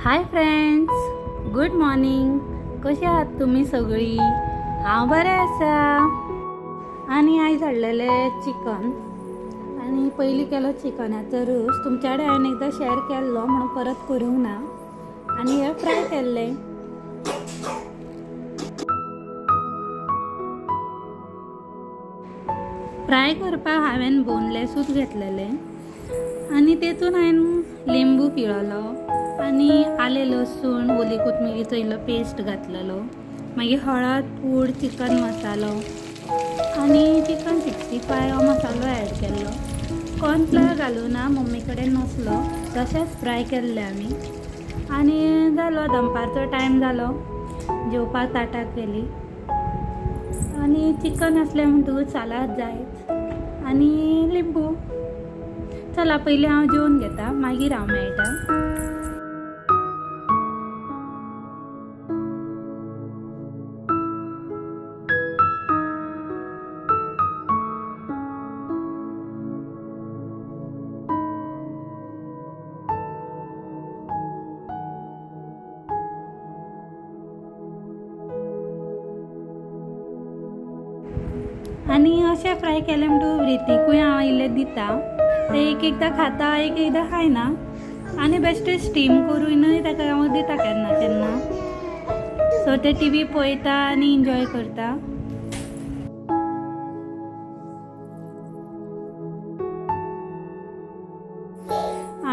Hi friends, good morning. कशी आहात तुम्ही सगळी? हांव बरें आसा. आनी आयज हाडलेले चिकन आनी पयलीं केलो चिकनाचो रोस. तुमच्या कडेन हांवें एकदां शेअर केल्लो म्हणून परत करूंक ना. आनी हे फ्राय केल्ले. फ्राय करपाक हांवें बोनलेसूच घेतलेले आनी तेतून हांवें लिंबू पिळलो आनी आले लसूण ओली कोथमिरीचो इल्लो पेस्ट घातलेलो. मागीर हळद पूड चिकन मसालो आनी चिकन 65 हो मसालो ॲड केल्लो. कॉर्नफ्लावर घालून ना मम्मी कडेन नसलो, तशेंच फ्राय केल्ले आमी. आनी जालो दनपारचो टायम जालो, जेवपाक ताटाक गेली. आनी चिकन आसलें म्हणटकूच सालाद जायच आनी लिंबू. चला पयलीं हांव जेवन घेता, मागीर हांव मेळटा. आनी अशें फ्राय केलें म्हणटू रितीकूय हांव इल्लें दिता. ते एक एकदां खाता, एक एकदां खायना. आनी बेश्टे स्टीम करूनय ताका हांव दिता केन्ना केन्ना. सो ते टी व्ही पळयता आनी एन्जॉय करता.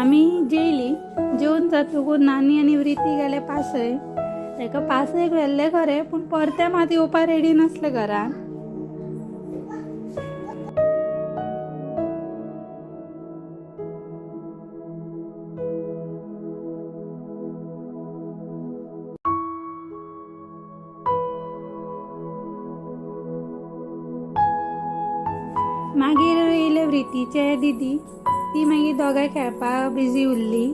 आमी जेयली. जेवन जातकूच नानी आनी रिती गेले पासय. ताका पासयेक व्हेल्लें खरें, पूण परते मात येवपाक रेडी नासले घरान. मागीर येयले रितीचे दिदी. ती मागीर दोगांय खेळपाक बिजी उरली.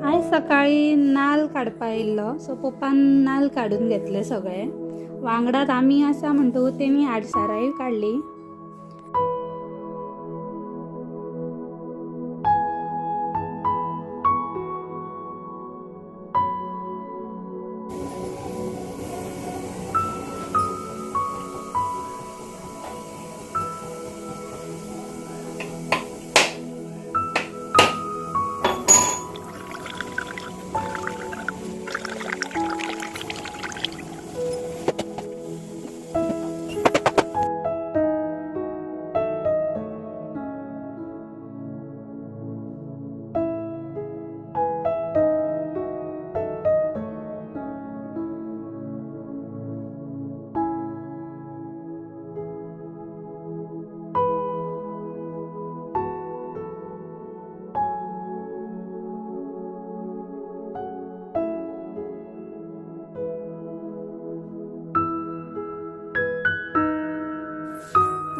आयज सकाळी नाल्ल काडपाक येयल्लो, सो पप्पान नाल्ल काडून घेतले सगळे. वांगडात आमी आसा म्हणटकूच तेमी आडसाराय काडली.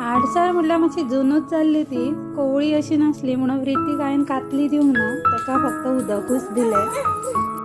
आडसार म्हटल्यार मातशी जुनूच जाल्ली ती, कवळी अशी नासली म्हणून रितीक हांवें कातली दिवंक ना, ताका फक्त उदकूच दिलें